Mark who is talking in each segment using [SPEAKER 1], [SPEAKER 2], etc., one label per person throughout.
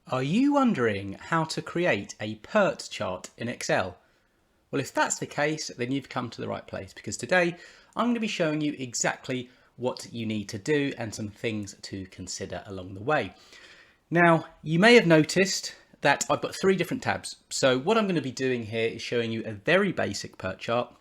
[SPEAKER 1] Are you wondering how to create a PERT chart in Excel? Well, if that's the case, then you've come to the right place, because today I'm going to be showing you exactly what you need to do and some things to consider along the way. Now, you may have noticed that I've got three different tabs. So what I'm going to be doing here is showing you a very basic PERT chart.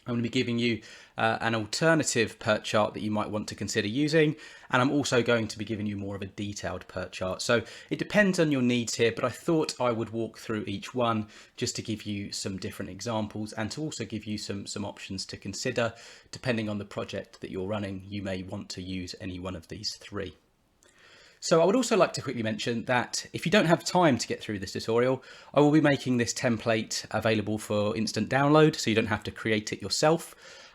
[SPEAKER 1] I'm going to be giving you an alternative PERT chart that you might want to consider using, and I'm also going to be giving you more of a detailed PERT chart. So it depends on your needs here, but I thought I would walk through each one just to give you some different examples and to also give you some options to consider. Depending on the project that you're running, you may want to use any one of these three. So I would also like to quickly mention that if you don't have time to get through this tutorial, I will be making this template available for instant download, so you don't have to create it yourself.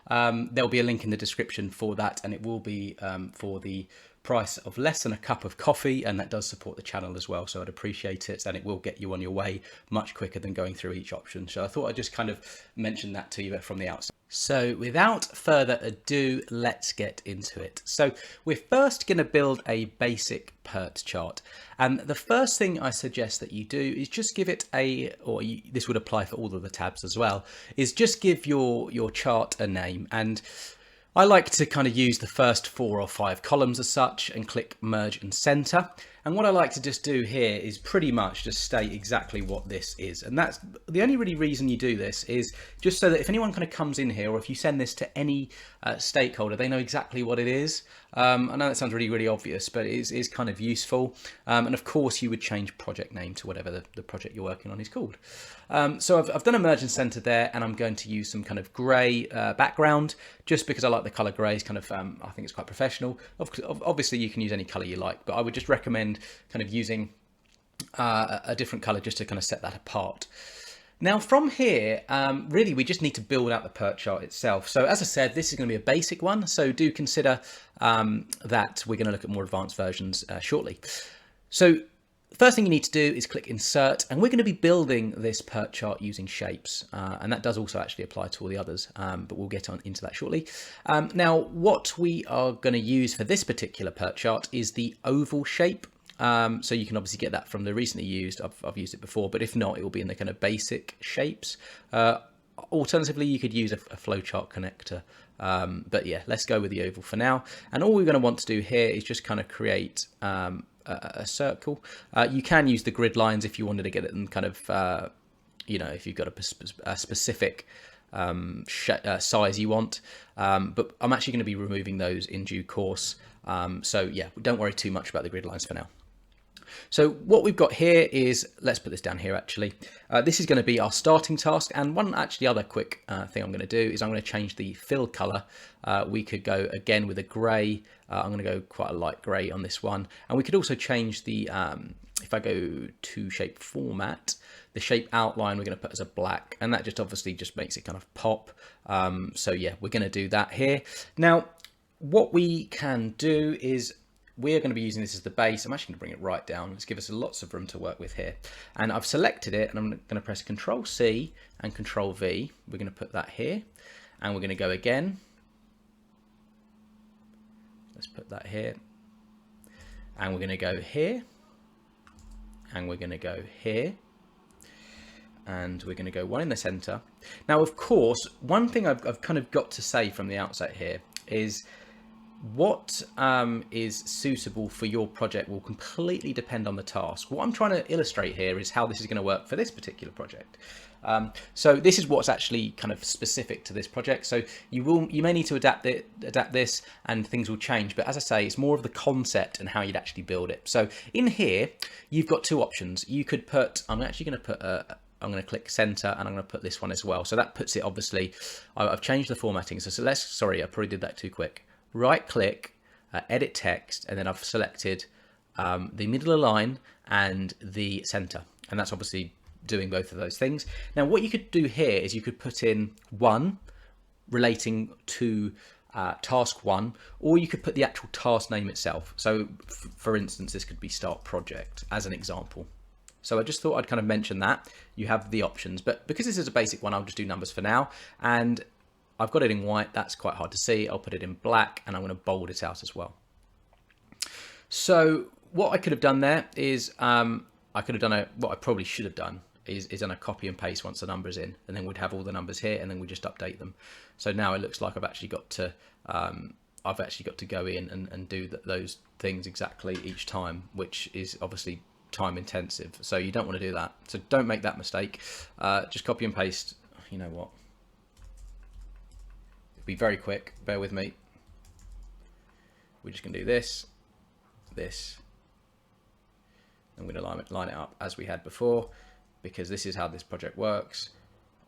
[SPEAKER 1] There'll be a link in the description for that, and it will be for the price of less than a cup of coffee, and that does support the channel as well, so I'd appreciate it, and it will get you on your way much quicker than going through each option. So I thought I'd just kind of mention that to you from the outset. So without further ado, let's get into it. So we're first going to build a basic PERT chart, and the first thing I suggest that you do is just give it this would apply for all of the tabs as well, is just give your chart a name. And I like to kind of use the first 4 or 5 columns as such and click merge and center. And what I like to just do here is pretty much just state exactly what this is. And that's the only really reason you do this, is just so that if anyone kind of comes in here, or if you send this to any stakeholder, they know exactly what it is. I know that sounds really, really obvious, but it is kind of useful. And of course you would change project name to whatever the project you're working on is called. So I've done a merge and center there, and I'm going to use some kind of gray background, just because I like the color gray. Is kind of, I think it's quite professional. Obviously you can use any color you like, but I would just recommend kind of using a different color just to kind of set that apart. Now from here, really we just need to build out the PERT chart itself. So as I said, this is going to be a basic one, so do consider that we're going to look at more advanced versions shortly. So first thing you need to do is click insert, and we're going to be building this PERT chart using shapes, and that does also actually apply to all the others, but we'll get on into that shortly. Now what we are going to use for this particular PERT chart is the oval shape. So you can obviously get that from the recently used, I've used it before, but if not, it will be in the kind of basic shapes. Alternatively, you could use a flowchart connector, but yeah, let's go with the oval for now. And all we're going to want to do here is just kind of create a circle. You can use the grid lines if you wanted to get it in kind of, if you've got a specific size you want, but I'm actually going to be removing those in due course. So yeah, don't worry too much about the grid lines for now. So what we've got here is, let's put this down here actually. This is going to be our starting task, and one actually other quick thing I'm going to do is I'm going to change the fill color. We could go again with a grey. I'm going to go quite a light grey on this one, and we could also change the, if I go to shape format, the shape outline we're going to put as a black, and that just obviously just makes it kind of pop. So yeah, we're going to do that here. Now what we can do is we're going to be using this as the base. I'm actually going to bring it right down. Let's give us lots of room to work with here. And I've selected it, and I'm going to press Control C and Control V. We're going to put that here, and we're going to go again. Let's put that here, and we're going to go here, and we're going to go here, and we're going to go one in the center. Now, of course, one thing I've kind of got to say from the outset here is what is suitable for your project will completely depend on the task. What I'm trying to illustrate here is how this is going to work for this particular project. So this is what's actually kind of specific to this project. So you may need to adapt this, and things will change. But as I say, it's more of the concept and how you'd actually build it. So in here, you've got two options. You could put, I'm actually going to put I'm going to click center, and I'm going to put this one as well. So that puts it, obviously, I've changed the formatting. So sorry, I probably did that too quick. Right click, edit text, and then I've selected the middle line and the center, and that's obviously doing both of those things. Now what you could do here is you could put in 1 relating to task 1, or you could put the actual task name itself. So for instance, this could be start project as an example. So I just thought I'd kind of mention that you have the options, but because this is a basic one, I'll just do numbers for now. And I've got it in white, that's quite hard to see. I'll put it in black, and I'm going to bold it out as well. So what I could have done there is I could have done what I probably should have done is done a copy and paste once the number's in, and then we'd have all the numbers here, and then we just update them. So now it looks like I've actually got to go in and do those things exactly each time, which is obviously time intensive. So you don't want to do that. So don't make that mistake. Just copy and paste. You know what? It'll be very quick. Bear with me. We're just going to do this, and we're going to line it up as we had before, because this is how this project works.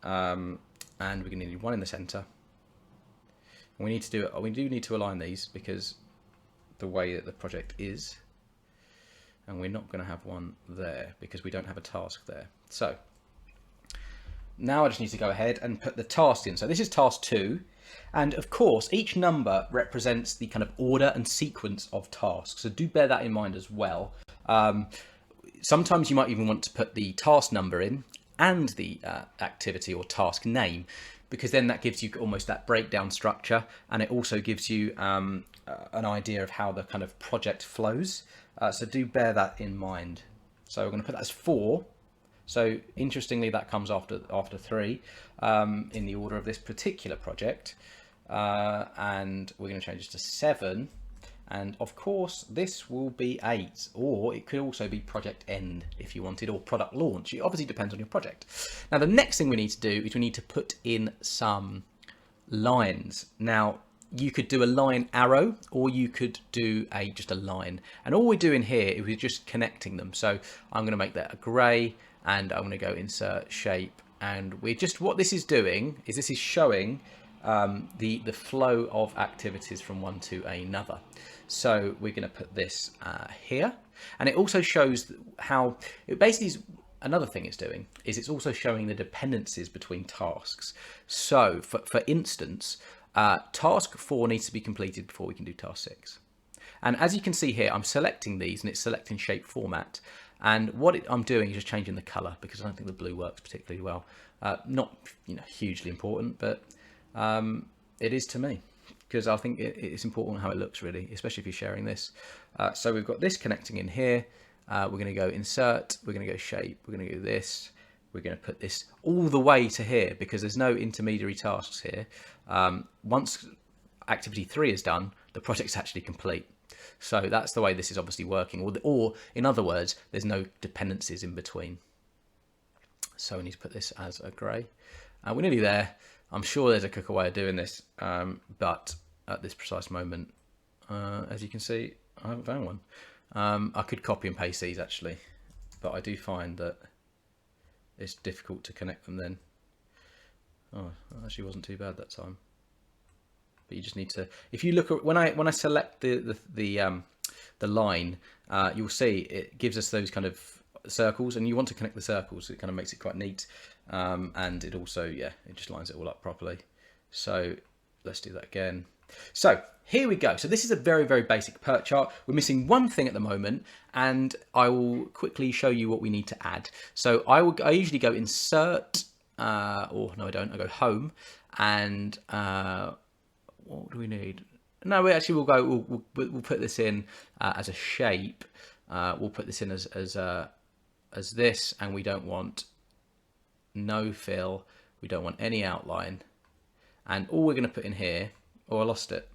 [SPEAKER 1] And we're going to need one in the center. And we do need to align these because the way that the project is, and we're not going to have one there because we don't have a task there. So now I just need to go ahead and put the task in. So this is task 2. And of course, each number represents the kind of order and sequence of tasks. So do bear that in mind as well. Sometimes you might even want to put the task number in and the activity or task name, because then that gives you almost that breakdown structure, and it also gives you an idea of how the kind of project flows. So do bear that in mind. So we're going to put that as 4. So interestingly, that comes after 3 in the order of this particular project, and we're going to change this to 7. And of course, this will be 8, or it could also be project end if you wanted, or product launch. It obviously depends on your project. Now, the next thing we need to do is we need to put in some lines. Now, you could do a line arrow, or you could do just a line. And all we're doing here is we're just connecting them. So I'm going to make that a grey, and I'm going to go insert shape. And what this is doing is this is showing the flow of activities from one to another. So we're going to put this here, and it also shows how it basically is. Another thing it's doing is it's also showing the dependencies between tasks. So for instance, task 4 needs to be completed before we can do task 6. And as you can see here, I'm selecting these, and it's selecting shape format. And what I'm doing is just changing the color, because I don't think the blue works particularly well. Not hugely important, but it is to me, because I think it's important how it looks, really, especially if you're sharing this. So we've got this connecting in here. We're going to go insert, we're going to go shape, we're going to go this, we're going to put this all the way to here, because there's no intermediary tasks here. Once activity 3 is done, the project's actually complete. So that's the way this is obviously working, or in other words, there's no dependencies in between. So we need to put this as a grey. We're nearly there. I'm sure there's a quicker way of doing this, but at this precise moment, as you can see, I haven't found one. I could copy and paste these actually, but I do find that it's difficult to connect them then. Oh, that actually wasn't too bad that time. But you just need to, if you look at when I select the line, you'll see it gives us those kind of circles, and you want to connect the circles. So it kind of makes it quite neat, and it also, it just lines it all up properly. So let's do that again. So here we go. So this is a very, very basic PERT chart. We're missing one thing at the moment, and I will quickly show you what we need to add. So I usually go insert, or no, I don't. I go home, and what do we need? No, we actually will go. We'll put this in as a shape. We'll put this in as this, and we don't want no fill. We don't want any outline, and all we're going to put in here. Oh, I lost it.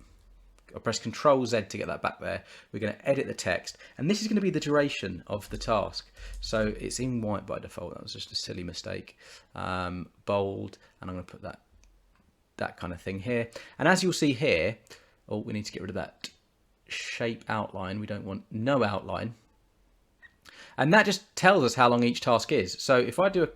[SPEAKER 1] I'll press Control Z to get that back there. We're going to edit the text, and this is going to be the duration of the task. So it's in white by default. That was just a silly mistake. Bold, and I'm going to put that kind of thing here. And as you'll see here, we need to get rid of that shape outline. We don't want no outline, and that just tells us how long each task is. So if I do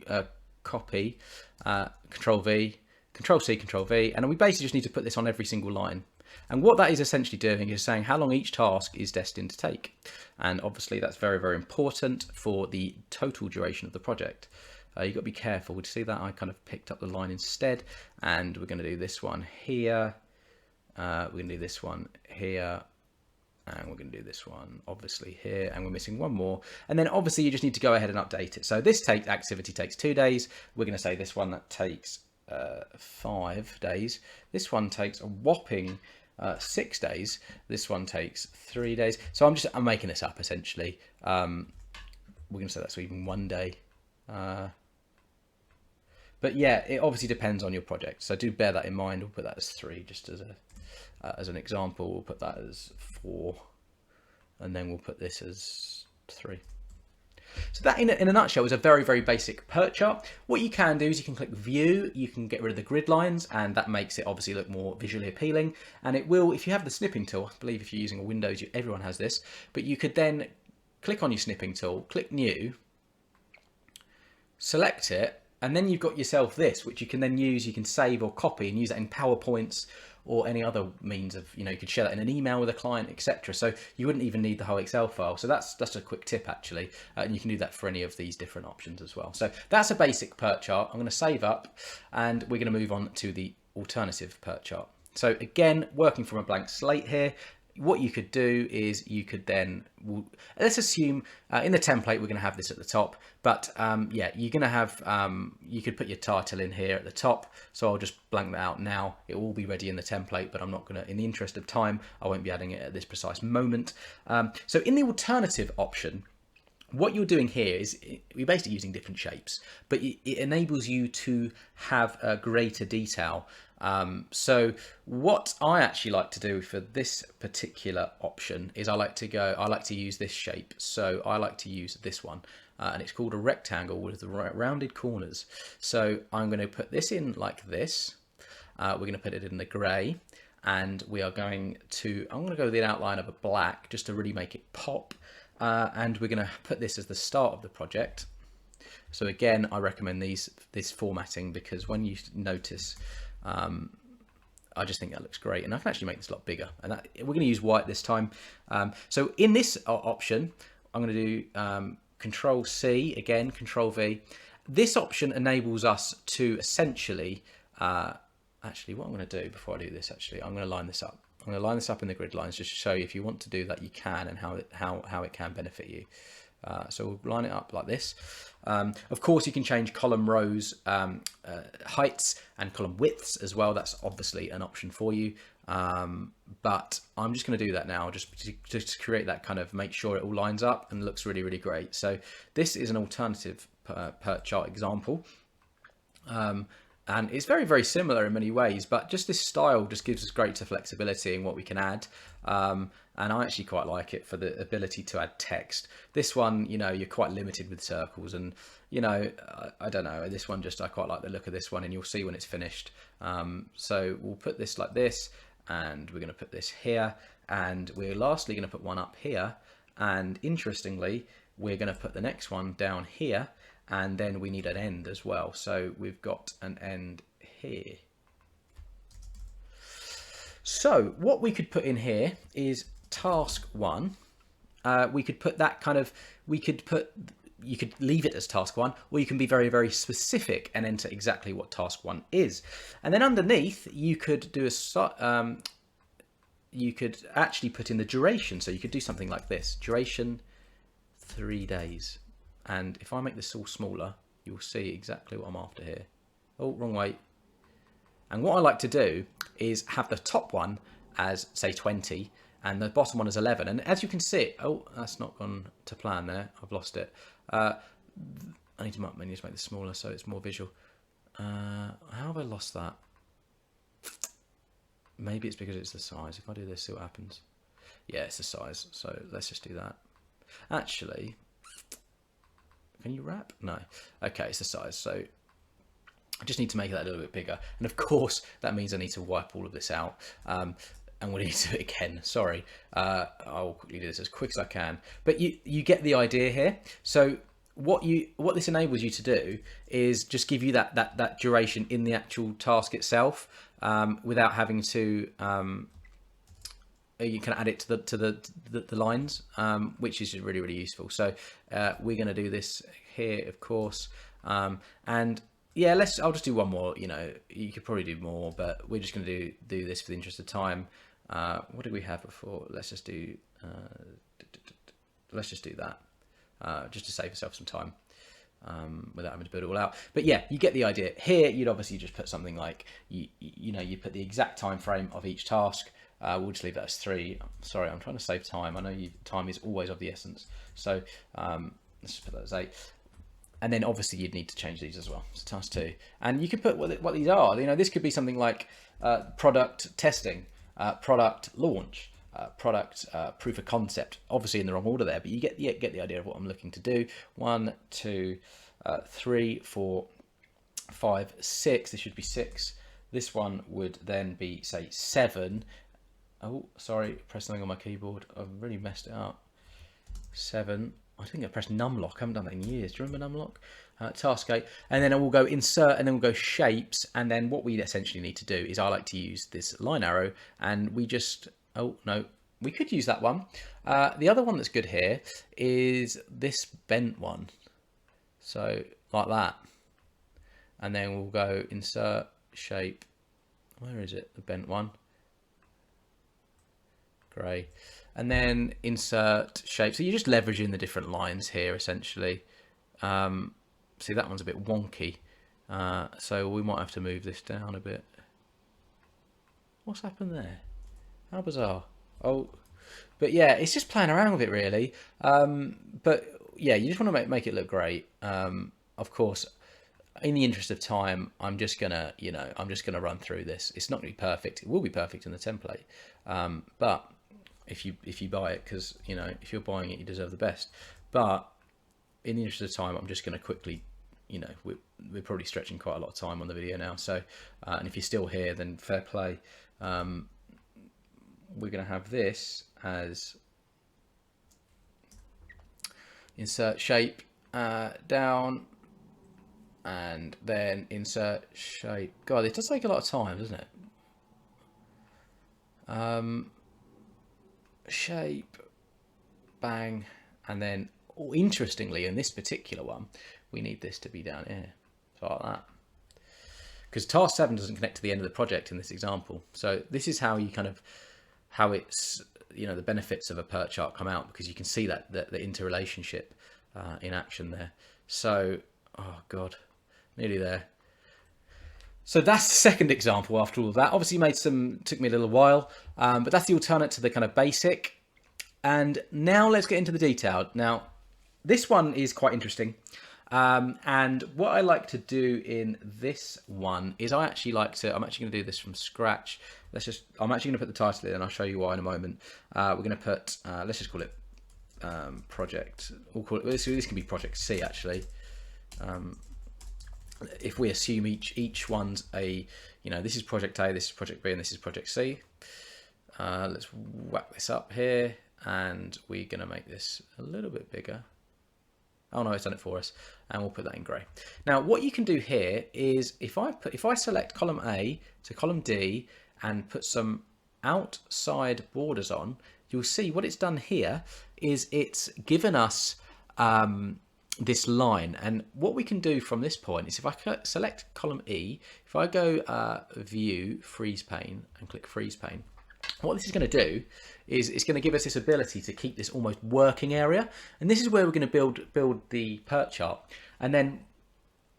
[SPEAKER 1] a copy, Control V, Control C, Control V, and we basically just need to put this on every single line. And what that is essentially doing is saying how long each task is destined to take. And obviously that's very, very important for the total duration of the project. You've got to be careful. See that I kind of picked up the line instead, and we're going to do this one here. We're going to do this one here, and we're going to do this one obviously here, and we're missing one more. And then obviously you just need to go ahead and update it. So this activity takes 2 days. We're going to say this one that takes 5 days. This one takes a whopping 6 days. This one takes 3 days. So I'm making this up essentially. we're going to say that's even 1 day. But yeah, it obviously depends on your project. So do bear that in mind. We'll put that as 3 just as an example. We'll put that as 4, and then we'll put this as 3. So that in a nutshell is a very, very basic PERT chart. What you can do is you can click view, you can get rid of the grid lines, and that makes it obviously look more visually appealing. And it will, if you have the snipping tool, I believe if you're using a Windows, everyone has this, but you could then click on your snipping tool, click new, select it, and then you've got yourself this, which you can then use, you can save or copy and use that in PowerPoints or any other means of, you could share that in an email with a client, etc. So you wouldn't even need the whole Excel file. So that's a quick tip actually. And you can do that for any of these different options as well. So that's a basic PERT chart. I'm going to save up and we're going to move on to the alternative PERT chart. So again, working from a blank slate here, what you could do is you could then, let's assume in the template we're going to have this at the top, but yeah, you're going to have, you could put your title in here at the top. So I'll just blank that out now. It will be ready in the template, but I'm not going to, in the interest of time, I won't be adding it at this precise moment. So in the alternative option, what you're doing here is we're basically using different shapes, but it enables you to have a greater detail. So what I actually like to do for this particular option is I like to use this shape. So I like to use this one, and it's called a rectangle with the rounded corners. So I'm going to put this in like this. We're going to put it in the grey, and I'm going to go with the outline of a black just to really make it pop. And we're going to put this as the start of the project. So again, I recommend this formatting because when you notice, I just think that looks great, and I can actually make this a lot bigger. And we're going to use white this time. So in this option, I'm going to do Control C, again Control V. This option enables us to essentially, actually, what I'm going to do before I do this, actually, I'm going to line this up. I'm going to line this up in the grid lines just to show you if you want to do that, you can, and how it can benefit you. So we'll line it up like this. Of course, you can change column rows heights and column widths as well. That's obviously an option for you. But I'm just going to do that now, just to create that kind of, make sure it all lines up and looks really, really great. So this is an alternative PERT chart example. And it's very, very similar in many ways, but just this style just gives us greater flexibility in what we can add. And I actually quite like it for the ability to add text. This one, you're quite limited with circles, and I don't know, this one I quite like the look of this one, and you'll see when it's finished. So we'll put this like this, and we're going to put this here, and we're lastly going to put one up here. And interestingly, we're going to put the next one down here. And then we need an end as well. So we've got an end here. So what we could put in here is task 1. We could put that kind of, you could leave it as task 1, or you can be very, very specific and enter exactly what task 1 is. And then underneath, you could do you could actually put in the duration. So you could do something like this, duration 3 days. And if I make this all smaller, you'll see exactly what I'm after here. Oh, wrong way. And what I like to do is have the top one as, say, 20, and the bottom one as 11. And as you can see, oh, that's not gone to plan there. I've lost it. I need to make this smaller so it's more visual. How have I lost that? Maybe it's because it's the size. If I do this, see what happens. Yeah, it's the size. So let's just do that. Actually, can you wrap? No. Okay, it's the size. So I just need to make that a little bit bigger. And of course, that means I need to wipe all of this out. And we'll need to do it again. Sorry. I'll quickly do this as quick as I can. But you get the idea here. So what this enables you to do is just give you that duration in the actual task itself, without having to you can add it to the lines, which is really, really useful. So we're going to do this here, of course, and yeah, I'll just do one more. You could probably do more, but we're just going to do this for the interest of time. What did we have before? Let's just do that, just to save yourself some time, without having to build it all out. But yeah, you get the idea. Here, you'd obviously just put something like you put the exact time frame of each task. We'll just leave that as 3. Sorry, I'm trying to save time. I know time is always of the essence. So let's just put that as 8. And then obviously you'd need to change these as well. So task 2. And you could put what these are. You know, this could be something like product testing, product launch, product proof of concept. Obviously in the wrong order there, but you get the idea of what I'm looking to do. 1, 2, 3, 4, 5, 6. This should be 6. This one would then be, say, 7. Oh, sorry, press something on my keyboard. I've really messed it up. 7. I think I pressed numlock. I haven't done that in years. Do you remember numlock? Task 8. And then we'll go insert, and then we'll go shapes. And then what we essentially need to do is I like to use this line arrow, and we just, oh no, we could use that one. The other one that's good here is this bent one. So like that. And then we'll go insert, shape. Where is it? The bent one. Grey. And then insert shape. So you're just leveraging the different lines here essentially. See, that one's a bit wonky. So we might have to move this down a bit. What's happened there? How bizarre. Oh, but yeah, it's just playing around with it really. But yeah, you just want to make it look great. Of course, in the interest of time, I'm just gonna run through this. It's not going to be perfect. It will be perfect in the template. But if you buy it, because if you're buying it, you deserve the best. But in the interest of time, I'm just going to quickly, we're probably stretching quite a lot of time on the video now. So, and if you're still here, then fair play. We're going to have this as insert shape down, and then insert shape. God, it does take a lot of time, doesn't it? Shape, bang, and then interestingly in this particular one we need this to be down here, so like that, because task 7 doesn't connect to the end of the project in this example. So this is how you how it's the benefits of a PERT chart come out, because you can see that the interrelationship in action there. So oh god, nearly there. So that's the second example after all of that. Obviously took me a little while, but that's the alternate to the kind of basic. And now let's get into the detail. Now, this one is quite interesting. And what I like to do in this one is I'm actually going to do this from scratch. I'm actually going to put the title in, and I'll show you why in a moment. We're going to put, let's just call it project. We'll call it, this can be project C actually. If we assume each one's this is project A, this is project B, and this is project C. Let's whack this up here, and we're going to make this a little bit bigger. Oh no, it's done it for us, and we'll put that in grey. Now, what you can do here is if I select column A to column D and put some outside borders on, you'll see what it's done here is it's given us this line. And what we can do from this point is if I select column E, if I go view freeze pane and click freeze pane, what this is going to do is it's going to give us this ability to keep this almost working area. And this is where we're going to build the PERT chart. And then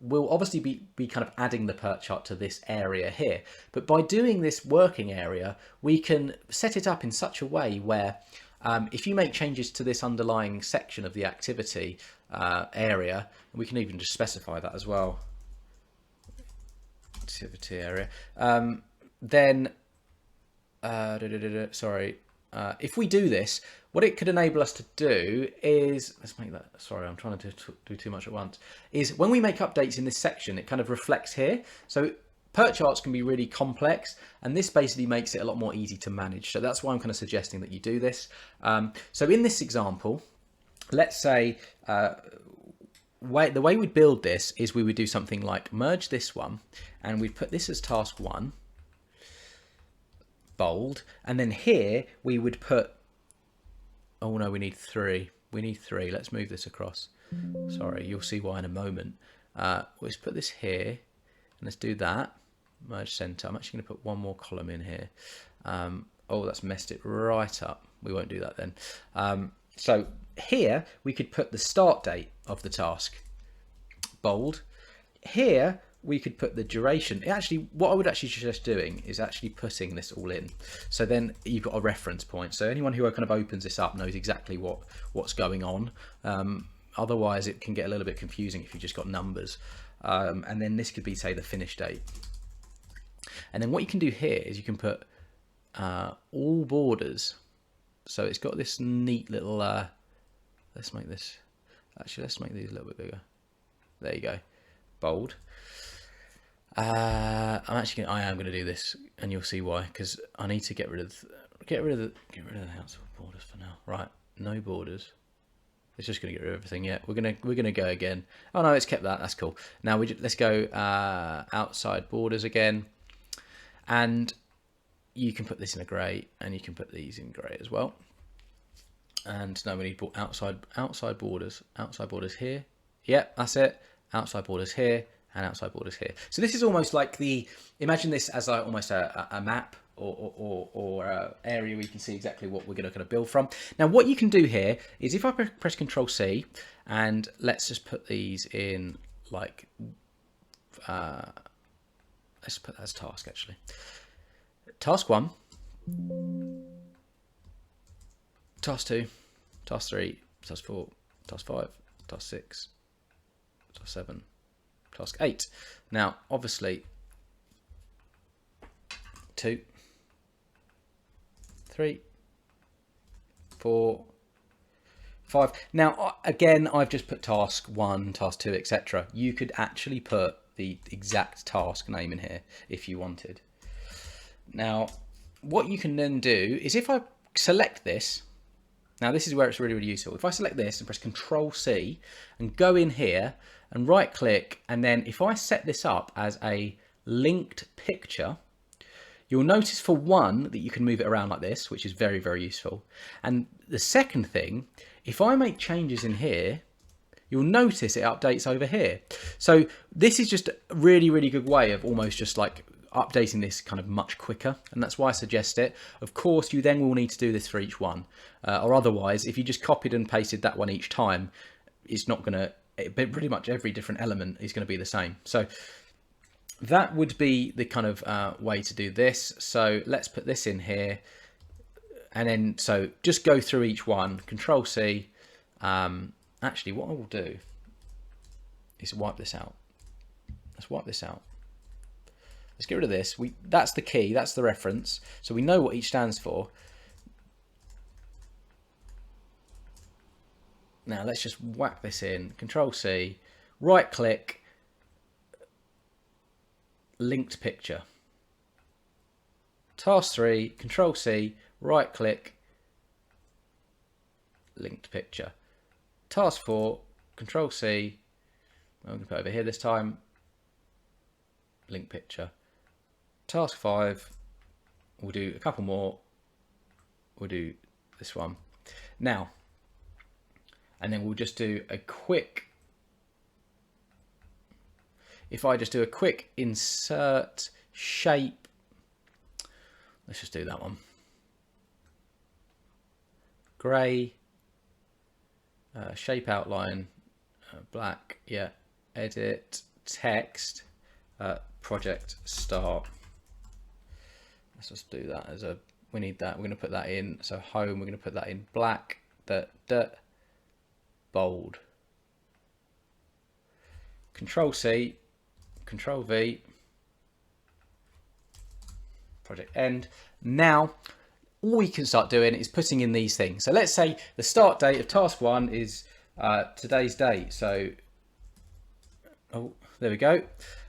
[SPEAKER 1] we'll obviously be kind of adding the PERT chart to this area here. But by doing this working area, we can set it up in such a way where if you make changes to this underlying section of the activity area, and we can even just specify that as well, activity area, then if we do this, what it could enable us to do is, let's make that, sorry, I'm trying to do too much at once, is when we make updates in this section, it kind of reflects here. So PERT charts can be really complex, and this basically makes it a lot more easy to manage. So that's why I'm kind of suggesting that you do this. So in this example, let's say the way we'd build this is we would do something like merge this one, and we'd put this as task 1, bold, and then here we would put, oh no, we need 3. Let's move this across. Sorry, you'll see why in a moment. Let's put this here, and let's do that. Merge center. I'm actually going to put one more column in here. Oh, that's messed it right up. We won't do that then. So here we could put the start date of the task, bold. Here we could put the duration. Actually, what I would actually suggest doing is actually putting this all in. So then you've got a reference point. So anyone who kind of opens this up knows exactly what's going on. Otherwise it can get a little bit confusing if you've just got numbers. And then this could be, say, the finish date. And then what you can do here is you can put all borders. So it's got this neat little, let's make this, actually let's make these a little bit bigger. There you go, bold. I am going to do this, and you'll see why, because I need to get rid of the outside borders for now. Right, no borders. It's just going to get rid of everything. Yeah, we're gonna go again. Oh no, it's kept that. That's cool. Now let's go outside borders again, and you can put this in a grey, and you can put these in grey as well. And now we need outside borders. Outside borders here. Yep, that's it. Outside borders here and outside borders here. So this is almost like imagine this as almost a map or a area where you can see exactly what we're going to build from. Now what you can do here is if I press Control C, and let's just put these in like, let's put that as task actually. Task 1, task 2, task 3, task 4, task 5, task 6, task 7, task 8. Now obviously 2, 3, 4, 5. Now again, I've just put task 1, task 2, etc. You could actually put the exact task name in here if you wanted. Now what you can then do is if I select this, now this is where it's really useful. If I select this and press Control C and go in here and right click, and then if I set this up as a linked picture, you'll notice for one that you can move it around like this, which is very useful. And the second thing, if I make changes in here, you'll notice it updates over here. So this is just a really good way of almost just like updating this kind of much quicker, and that's why I suggest it. Of course you then will need to do this for each one, or otherwise if you just copied and pasted that one each time, it's not gonna, pretty much every different element is going to be the same. So that would be the kind of way to do this. So let's put this in here, and then so just go through each one, Control C. Actually what I will do is wipe this out. Let's wipe this out. Let's get rid of this. That's the key, that's the reference. So we know what each stands for. Now let's just whack this in, Control C, right click, linked picture. Task 3, Control C, right click, linked picture. Task 4, Control C, I'm going to put it over here this time, link picture. Task 5, we'll do a couple more, we'll do this one. Now, and then we'll just do a quick, if I just do a quick insert shape, let's just do that one. Grey, shape outline, black, yeah, edit, text, project start. Let's just do that as a, we need that, we're going to put that in, so home, we're going to put that in black, bold. Control C, Control V, project end. Now all we can start doing is putting in these things. So let's say the start date of task 1 is today's date, so oh, there we go,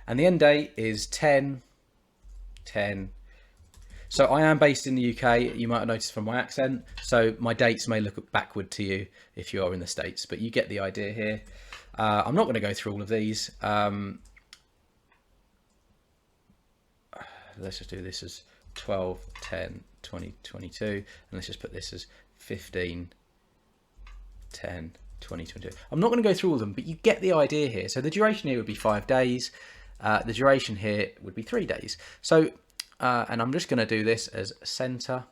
[SPEAKER 1] and the end date is 10/10. So I am based in the UK, you might have noticed from my accent, so my dates may look backward to you if you are in the States, but you get the idea here. I'm not going to go through all of these. Let's just do this as 12/10/2022, and let's just put this as 15/10/2022. I'm not going to go through all of them, but you get the idea here. So the duration here would be 5 days. The duration here would be 3 days. So, and I'm just going to do this as center,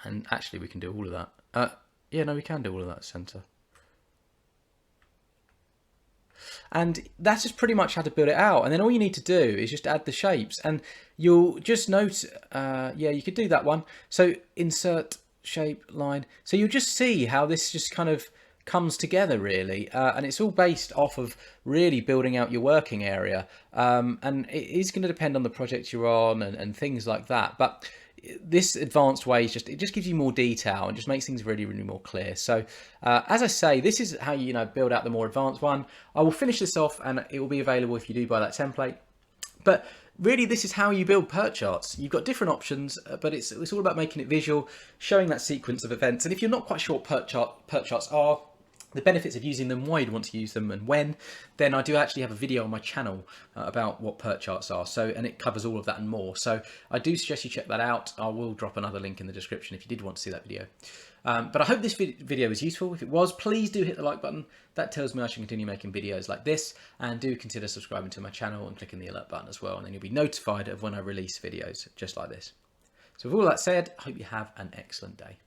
[SPEAKER 1] and actually we can do all of that. Yeah, no, we can do all of that center. And that's just pretty much how to build it out. And then all you need to do is just add the shapes, and you'll just note, yeah, you could do that one. So insert shape line. So you'll just see how this just kind of comes together really, and it's all based off of really building out your working area, and it is going to depend on the project you're on and things like that. But this advanced way is it just gives you more detail and just makes things really more clear. So as I say, this is how you build out the more advanced one. I will finish this off and it will be available if you do buy that template. But really, this is how you build PERT charts. You've got different options, but it's all about making it visual, showing that sequence of events. And if you're not quite sure what PERT charts are, the benefits of using them, why you'd want to use them and when, then I do actually have a video on my channel about what PERT charts are. So, and it covers all of that and more. So I do suggest you check that out. I will drop another link in the description if you did want to see that video. But I hope this video was useful. If it was, please do hit the like button. That tells me I should continue making videos like this, and do consider subscribing to my channel and clicking the alert button as well. And then you'll be notified of when I release videos just like this. So with all that said, I hope you have an excellent day.